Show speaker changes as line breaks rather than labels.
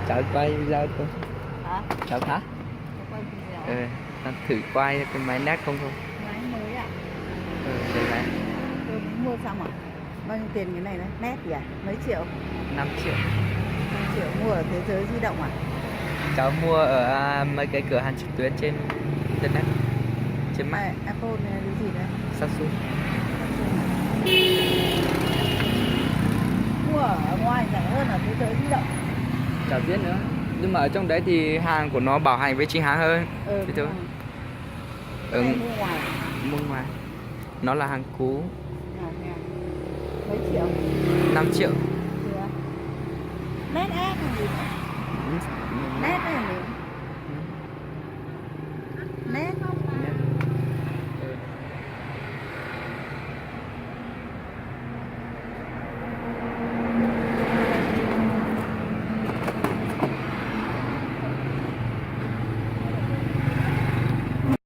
Cháu quay video thôi.
Hả?
Cháu hả?
Cháu quay video.
Đang thử quay cái máy nét không thôi.
Máy mới ạ.
Đây này.
Tôi mới mua xong à? Bao nhiêu tiền cái này đấy? Nét gì à? Mấy triệu?
5 triệu.
5 triệu mua ở Thế Giới Di Động à?
Cháu mua ở mấy cái cửa hàng trực tuyến trên internet. Trên mạng.
Apple này là cái gì đấy?
Samsung.
Mua ở ngoài rẻ hơn ở Thế Giới Di Động.
Chả biết nữa. Nhưng mà ở trong đấy thì hàng của nó bảo hành với chính hãng hơn. Thì thôi.
Mua ngoài.
Mua ngoài. Nó là hàng cũ.
Mấy triệu?
5 triệu.
Nét ép là gì? Nét này